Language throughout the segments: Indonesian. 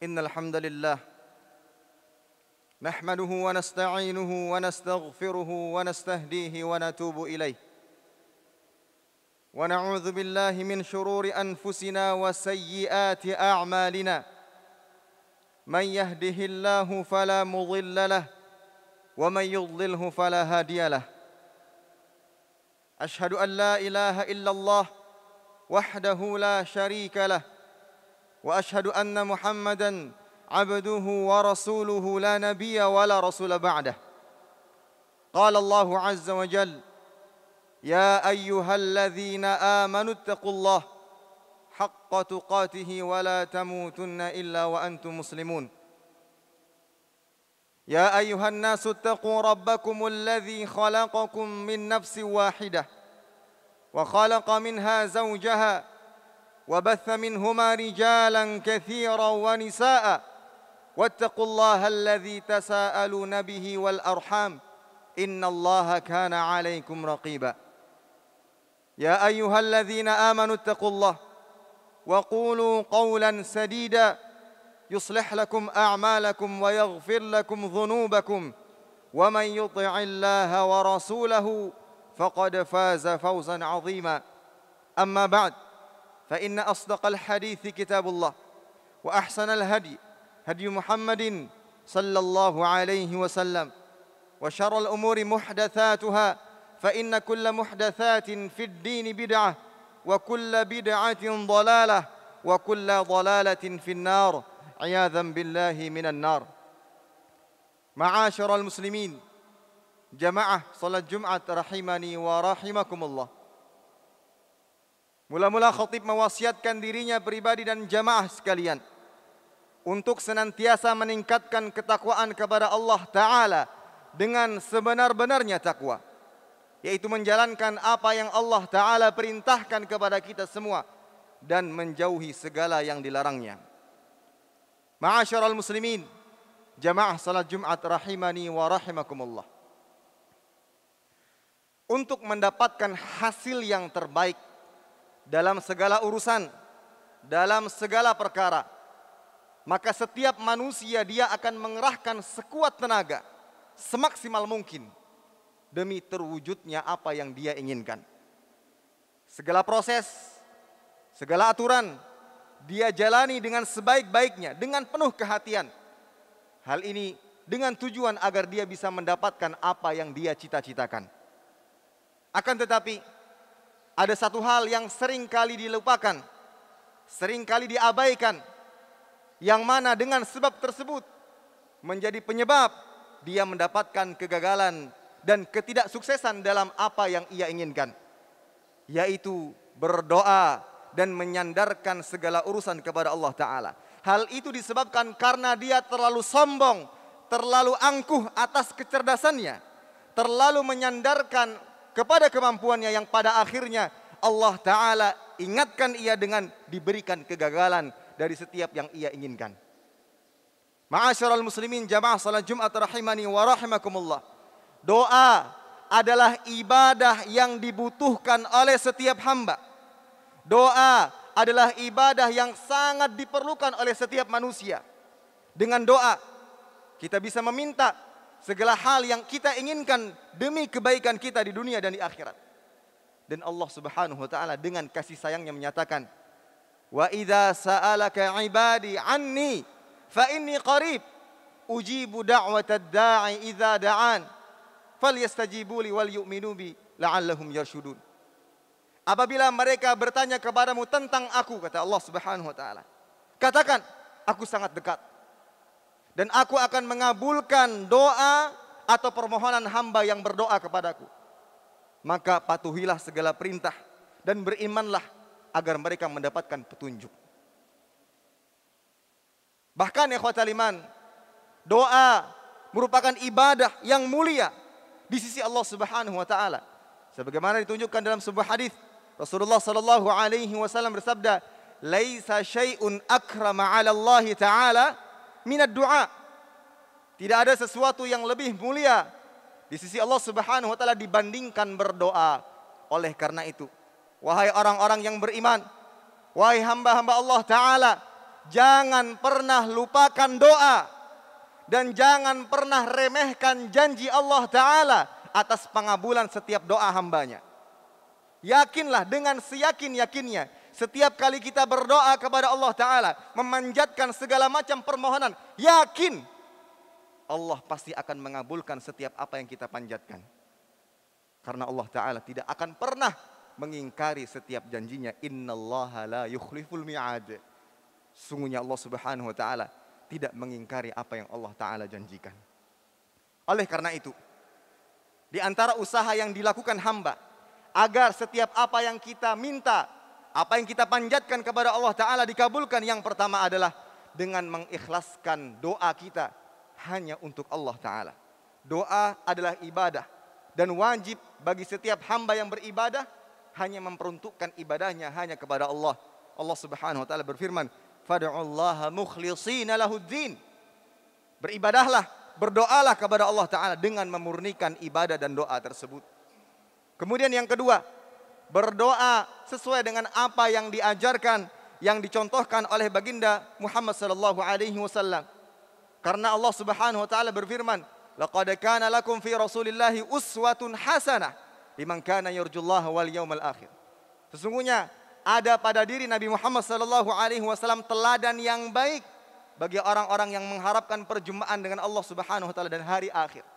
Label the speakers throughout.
Speaker 1: إن الحمد لله نحمده ونستعينه ونستغفره ونستهديه ونتوب إليه ونعوذ بالله من شرور أنفسنا وسيئات أعمالنا من يهده الله فلا مضل له ومن يضلله فلا هادي له أشهد أن لا إله إلا الله وحده لا شريك له وأشهد أن محمدًا عبده ورسوله لا نبي ولا رسول بعده قال الله عز وجل يا أيها الذين آمنوا اتقوا الله حق تقاته ولا تموتن إلا وأنتم مسلمون يا أيها الناس اتقوا ربكم الذي خلقكم من نفس واحدة وخلق منها زوجها وبث منهما رجالا كثيرا ونساء واتقوا الله الذي تساءلون به والأرحام إن الله كان عليكم رقيبا يا أيها الذين آمنوا اتقوا الله وقولوا قولا سديدا يصلح لكم أعمالكم ويغفر لكم ذنوبكم ومن يطع الله ورسوله فقد فاز فوزا عظيما أما بعد فإن أصدق الحديث كتاب الله وأحسن الهدي هدي محمد صلى الله عليه وسلم وشر الأمور محدثاتها فإن كل محدثات في الدين بدعة وكل بدعة ضلالة وكل ضلالة في النار عياذا بالله من النار. معاشر المسلمين جماعة salat Jumat rahimani wa rahimakumullah. Mula-mula khatib mewasiatkan dirinya pribadi dan jamaah sekalian untuk senantiasa meningkatkan ketakwaan kepada Allah Ta'ala dengan sebenar-benarnya takwa, yaitu menjalankan apa yang Allah Ta'ala perintahkan kepada kita semua dan menjauhi segala yang dilarangnya. Ma'asyiral muslimin, jamaah salat Jumat rahimani wa rahimakumullah. Untuk mendapatkan hasil yang terbaik dalam segala urusan, dalam segala perkara, maka setiap manusia dia akan mengerahkan sekuat tenaga, semaksimal mungkin demi terwujudnya apa yang dia inginkan. Segala proses, segala aturan dia jalani dengan sebaik-baiknya, dengan penuh kehatian. Hal ini dengan tujuan agar dia bisa mendapatkan apa yang dia cita-citakan. Akan tetapi ada satu hal yang sering kali dilupakan, sering kali diabaikan, yang mana dengan sebab tersebut menjadi penyebab dia mendapatkan kegagalan dan ketidaksuksesan dalam apa yang ia inginkan, yaitu berdoa dan menyandarkan segala urusan kepada Allah Ta'ala. Hal itu disebabkan karena dia terlalu sombong, terlalu angkuh atas kecerdasannya, terlalu menyandarkan kepada kemampuannya yang pada akhirnya Allah Ta'ala ingatkan ia dengan diberikan kegagalan dari setiap yang ia inginkan. Ma'asyiral muslimin jamaah salat Jumat rahimani wa rahimakumullah. Doa adalah ibadah yang dibutuhkan oleh setiap hamba. Doa adalah ibadah yang sangat diperlukan oleh setiap manusia. Dengan doa kita bisa meminta segala hal yang kita inginkan demi kebaikan kita di dunia dan di akhirat. Dan Allah Subhanahu wa taala dengan kasih sayangnya menyatakan, "Wa idza sa'alaka 'ibadi 'anni fa inni qarib ujibu da'watad da'i idza da'an falyastajibu li wal yu'minu bi la'allahum yarshudun." Apabila mereka bertanya kepadamu tentang aku, kata Allah Subhanahu wa taala, katakan, aku sangat dekat dan aku akan mengabulkan doa atau permohonan hamba yang berdoa kepadaku. Maka patuhilah segala perintah dan berimanlah agar mereka mendapatkan petunjuk. Bahkan ikhwatal iman, doa merupakan ibadah yang mulia di sisi Allah Subhanahu wa taala. Sebagaimana ditunjukkan dalam sebuah hadis, Rasulullah sallallahu alaihi wasallam bersabda, "Laisa syai'un akrama 'ala Allah Ta'ala minad du'a." Tidak ada sesuatu yang lebih mulia di sisi Allah Subhanahu wa taala dibandingkan berdoa. Oleh karena itu, wahai orang-orang yang beriman, wahai hamba-hamba Allah Ta'ala, jangan pernah lupakan doa dan jangan pernah remehkan janji Allah Ta'ala atas pengabulan setiap doa hambanya. Yakinlah dengan seyakin-yakinnya, setiap kali kita berdoa kepada Allah Ta'ala, memanjatkan segala macam permohonan, yakin Allah pasti akan mengabulkan setiap apa yang kita panjatkan. Karena Allah Ta'ala tidak akan pernah mengingkari setiap janjinya. Innallaha la yukhliful mi'ad. Sungguhnya Allah Subhanahu wa Ta'ala tidak mengingkari apa yang Allah Ta'ala janjikan. Oleh karena itu, di antara usaha yang dilakukan hamba agar setiap apa yang kita minta, apa yang kita panjatkan kepada Allah Ta'ala dikabulkan, yang pertama adalah dengan mengikhlaskan doa kita hanya untuk Allah Ta'ala. Doa adalah ibadah dan wajib bagi setiap hamba yang beribadah hanya memperuntukkan ibadahnya hanya kepada Allah. Allah Subhanahu wa Ta'ala berfirman, "Fad'ullaha mukhlishina lahuddin." Beribadahlah, berdoalah kepada Allah Ta'ala dengan memurnikan ibadah dan doa tersebut. Kemudian yang kedua, berdoa sesuai dengan apa yang diajarkan, yang dicontohkan oleh baginda Muhammad sallallahu alaihi wasallam. Karena Allah Subhanahu wa Ta'ala berfirman, "Laqad kana lakum fi Rasulillahi uswatun hasanah liman kana yarjullaha wal yawmal akhir." Sesungguhnya ada pada diri Nabi Muhammad sallallahu alaihi wasallam teladan yang baik bagi orang-orang yang mengharapkan perjumpaan dengan Allah Subhanahu wa Ta'ala dan hari akhir.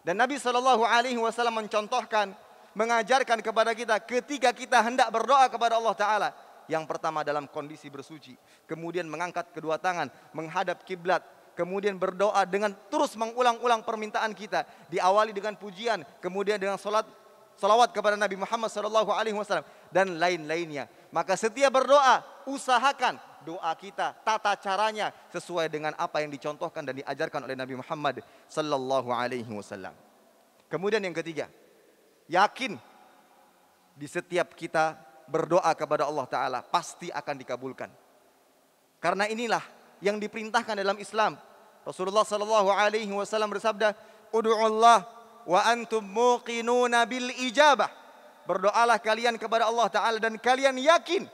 Speaker 1: Dan Nabi sallallahu alaihi wasallam mencontohkan, mengajarkan kepada kita ketika kita hendak berdoa kepada Allah Ta'ala, yang pertama dalam kondisi bersuci, kemudian mengangkat kedua tangan menghadap kiblat, kemudian berdoa dengan terus mengulang-ulang permintaan kita, diawali dengan pujian, kemudian dengan salawat kepada Nabi Muhammad SAW dan lain-lainnya. Maka setiap berdoa, usahakan doa kita, tata caranya sesuai dengan apa yang dicontohkan dan diajarkan oleh Nabi Muhammad SAW. Kemudian yang ketiga, yakin di setiap kita berdoa kepada Allah Ta'ala pasti akan dikabulkan. Karena inilah yang diperintahkan dalam Islam. Rasulullah SAW bersabda, "Ud'ullah wa antum muqinuna bil ijabah." Berdoalah kalian kepada Allah Ta'ala dan kalian yakin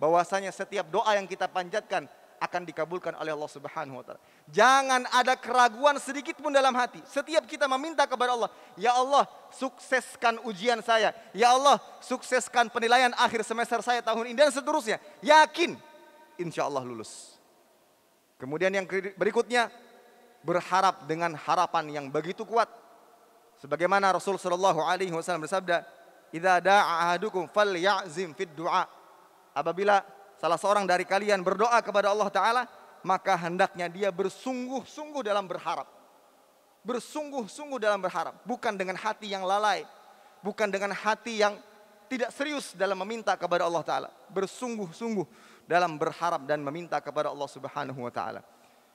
Speaker 1: bahwasanya setiap doa yang kita panjatkan akan dikabulkan oleh Allah Subhanahu wa Ta'ala. Jangan ada keraguan sedikit pun dalam hati. Setiap kita meminta kepada Allah, "Ya Allah, sukseskan ujian saya. Ya Allah, sukseskan penilaian akhir semester saya tahun ini," dan seterusnya. Yakin, insya Allah lulus. Kemudian yang berikutnya, berharap dengan harapan yang begitu kuat. Sebagaimana Rasul sallallahu alaihi wasallam bersabda, "Idza da'a ahadukum falyazim fid du'a." Apabila salah seorang dari kalian berdoa kepada Allah Ta'ala, maka hendaknya dia bersungguh-sungguh dalam berharap. Bersungguh-sungguh dalam berharap. Bukan dengan hati yang lalai. Bukan dengan hati yang tidak serius dalam meminta kepada Allah Ta'ala. Bersungguh-sungguh dalam berharap dan meminta kepada Allah Subhanahu wa Ta'ala.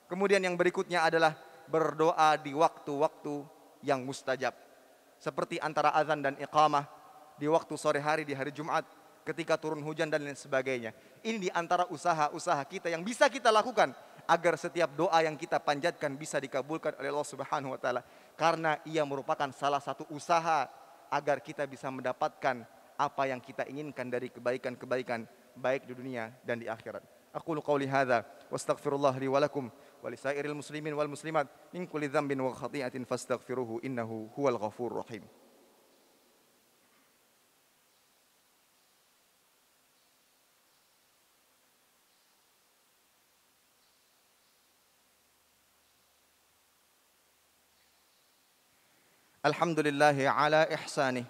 Speaker 1: Kemudian yang berikutnya adalah berdoa di waktu-waktu yang mustajab. Seperti antara azan dan iqamah, di waktu sore hari, di hari Jumat, ketika turun hujan dan lain sebagainya. Ini di antara usaha-usaha kita yang bisa kita lakukan agar setiap doa yang kita panjatkan bisa dikabulkan oleh Allah Subhanahu wa Ta'ala. Karena ia merupakan salah satu usaha agar kita bisa mendapatkan apa yang kita inginkan dari kebaikan-kebaikan baik di dunia dan di akhirat. Aqulu qawli hadza wa astaghfirullah li wa lakum wa li sairil muslimin wal muslimat min kulli dhanbin wa khati'atin fastaghfiruhu innahu huwal ghafurur rahim. Alhamdulillahi ala ihsanih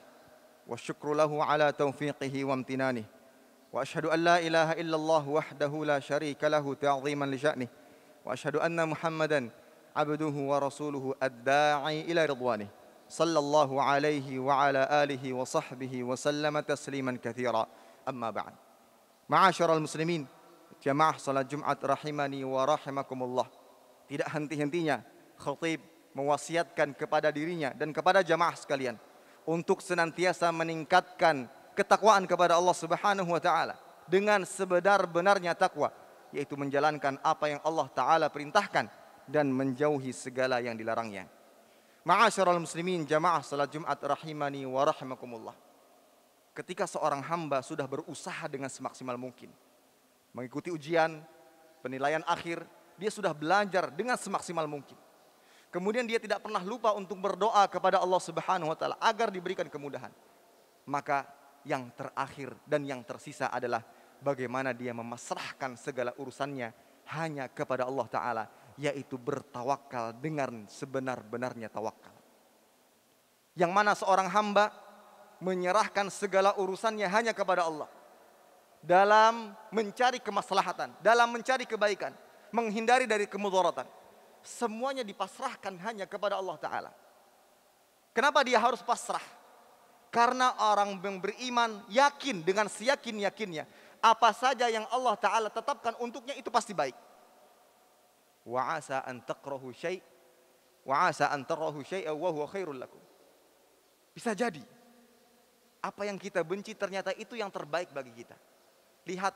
Speaker 1: wa syukru lahu ala taufiqihi wa amtinanih wa ashhadu an la ilaha illallah wahdahu la syarika lahu ta'ziman li sya'nih wa ashhadu anna Muhammadan abduhu wa rasuluhu ad-da'i ila ridwanih sallallahu alaihi wa ala alihi wa sahbihi wa sallama tasliman katsira, amma ba'd. Ma'asyiral muslimin, jamaah salat Jumat rahimani wa rahimakumullah. Tidak henti-hentinya khatib mewasiatkan kepada dirinya dan kepada jamaah sekalian untuk senantiasa meningkatkan ketakwaan kepada Allah Subhanahu wa Ta'ala dengan sebenar-benarnya takwa, yaitu menjalankan apa yang Allah Ta'ala perintahkan dan menjauhi segala yang dilarangnya. Ma'asyiral muslimin, jamaah salat Jumat rahimani wa rahimakumullah. Ketika seorang hamba sudah berusaha dengan semaksimal mungkin mengikuti ujian, penilaian akhir, dia sudah belajar dengan semaksimal mungkin. Kemudian dia tidak pernah lupa untuk berdoa kepada Allah Subhanahu wa taala agar diberikan kemudahan. Maka yang terakhir dan yang tersisa adalah bagaimana dia memasrahkan segala urusannya hanya kepada Allah taala, yaitu bertawakal dengan sebenar-benarnya tawakal. Yang mana seorang hamba menyerahkan segala urusannya hanya kepada Allah dalam mencari kemaslahatan, dalam mencari kebaikan, menghindari dari kemudaratan. Semuanya dipasrahkan hanya kepada Allah Ta'ala. Kenapa dia harus pasrah? Karena orang yang beriman yakin dengan seyakin-yakinnya, apa saja yang Allah Ta'ala tetapkan untuknya itu pasti baik. Wa asa an takrahu syai' wa asa an tarahu syai'a wa huwa khairul lakum. Bisa jadi apa yang kita benci ternyata itu yang terbaik bagi kita. Lihat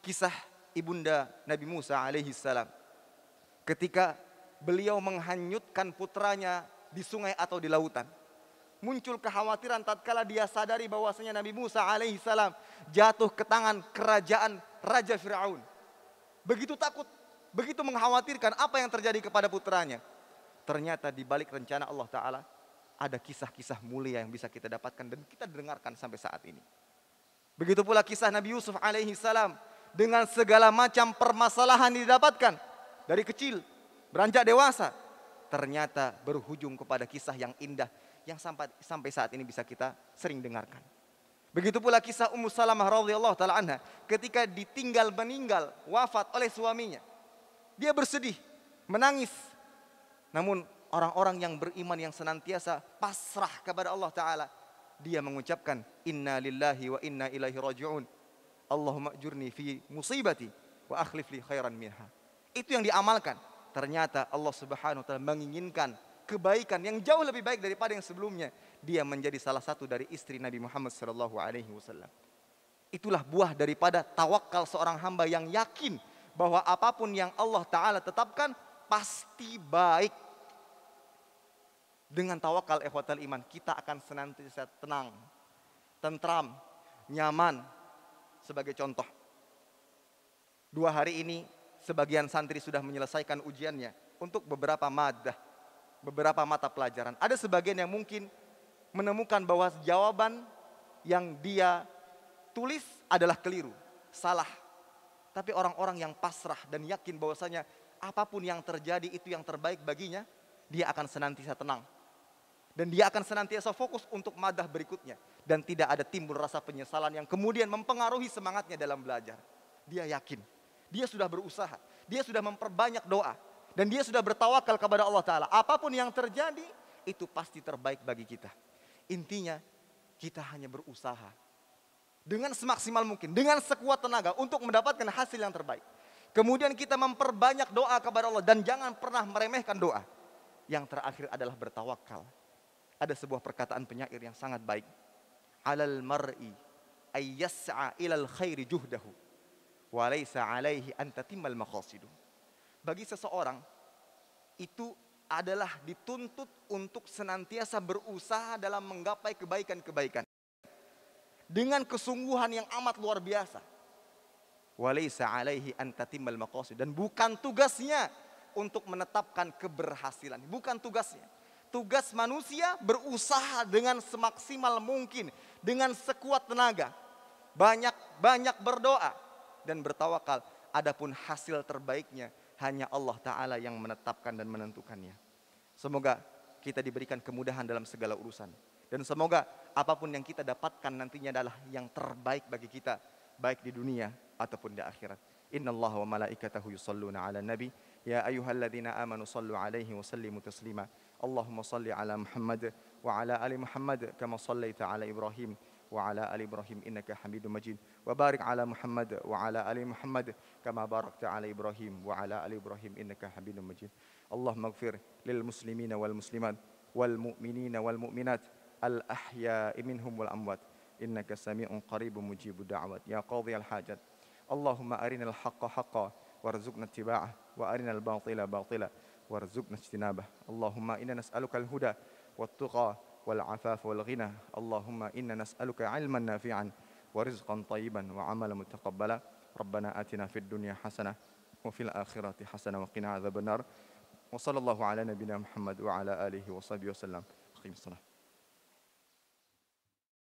Speaker 1: kisah ibunda Nabi Musa alaihi salam. Ketika beliau menghanyutkan putranya di sungai atau di lautan, muncul kekhawatiran tatkala dia sadari bahwasanya Nabi Musa alaihi salam jatuh ke tangan kerajaan Raja Fir'aun. Begitu takut, begitu mengkhawatirkan apa yang terjadi kepada putranya. Ternyata di balik rencana Allah Ta'ala ada kisah-kisah mulia yang bisa kita dapatkan dan kita dengarkan sampai saat ini. Begitu pula kisah Nabi Yusuf alaihi salam dengan segala macam permasalahan didapatkan dari kecil beranjak dewasa, ternyata berujung kepada kisah yang indah yang sampai saat ini bisa kita sering dengarkan. Begitu pula kisah Ummu Salamah radhiyallahu taala anha ketika ditinggal meninggal wafat oleh suaminya. Dia bersedih, menangis. Namun orang-orang yang beriman yang senantiasa pasrah kepada Allah Ta'ala, dia mengucapkan inna lillahi wa inna ilaihi raji'un. Allahumma ajurni fi musibati wa akhlif li khairan minha. Itu yang diamalkan. Ternyata Allah Subhanahu wa taala menginginkan kebaikan yang jauh lebih baik daripada yang sebelumnya. Dia menjadi salah satu dari istri Nabi Muhammad sallallahu alaihi wasallam. Itulah buah daripada tawakal seorang hamba yang yakin bahwa apapun yang Allah Ta'ala tetapkan pasti baik. Dengan tawakal ikhwatal iman, kita akan senantiasa tenang, tentram, nyaman. Sebagai contoh, 2 hari ini sebagian santri sudah menyelesaikan ujiannya untuk beberapa madah, beberapa mata pelajaran. Ada sebagian yang mungkin menemukan bahwa jawaban yang dia tulis adalah keliru, salah. Tapi orang-orang yang pasrah dan yakin bahwasanya apapun yang terjadi itu yang terbaik baginya, dia akan senantiasa tenang. Dan dia akan senantiasa fokus untuk madah berikutnya. Dan tidak ada timbul rasa penyesalan yang kemudian mempengaruhi semangatnya dalam belajar. Dia yakin, dia sudah berusaha, dia sudah memperbanyak doa. Dan dia sudah bertawakal kepada Allah Ta'ala. Apapun yang terjadi, itu pasti terbaik bagi kita. Intinya, kita hanya berusaha. Dengan semaksimal mungkin, dengan sekuat tenaga untuk mendapatkan hasil yang terbaik. Kemudian kita memperbanyak doa kepada Allah. Dan jangan pernah meremehkan doa. Yang terakhir adalah bertawakal. Ada sebuah perkataan penyair yang sangat baik. Alal mar'i ay yas'a ilal khairi juhdahu wa laysa alaihi an tatimmal maqasidu. Bagi seseorang itu adalah dituntut untuk senantiasa berusaha dalam menggapai kebaikan-kebaikan dengan kesungguhan yang amat luar biasa. Wa laysa alaihi an tatimmal maqasid, dan bukan tugasnya untuk menetapkan keberhasilan, bukan tugasnya. Tugas manusia berusaha dengan semaksimal mungkin, dengan sekuat tenaga. Banyak berdoa dan bertawakal. Adapun hasil terbaiknya hanya Allah Ta'ala yang menetapkan dan menentukannya. Semoga kita diberikan kemudahan dalam segala urusan. Dan semoga apapun yang kita dapatkan nantinya adalah yang terbaik bagi kita, baik di dunia ataupun di akhirat. Innallaha wa malaikatahu yusalluna ala nabi. Ya ayyuhalladzina amanu sallu alaihi wa sallimu taslima. Allahumma salli ala Muhammad wa ala ali Muhammad kama sallaita ala Ibrahim wa ala ali Ibrahim innaka Hamidum Majid. Wa barik ala Muhammad wa ala ali Muhammad kama barakta ala Ibrahim wa ala ali Ibrahim innaka Hamidum Majid. Allahumma ighfir lil muslimina wal muslimat wal mu'minina wal mu'minat al ahya'i minhum wal amwat innaka sami'un qaribun mujibud da'wat ya qadhiyal hajat. Allahumma arinal haqqa haqqan warzuqna ittiba'ah wa arinal batila batila warzuqna ijtinabah. Allahumma inna nas'aluka al-huda wat-tuqa wal-'afaf wal-ghina. Allahumma inna nas'aluka 'ilman nafi'an wa rizqan thayyiban wa 'amalan mutaqabbala. Rabbana atina fid dunya hasanah wa fil akhirati hasanah wa qina adzabannar. Wa sallallahu ala nabiyyina Muhammad wa ala alihi wa sahbihi wasallam. Aqimissalah.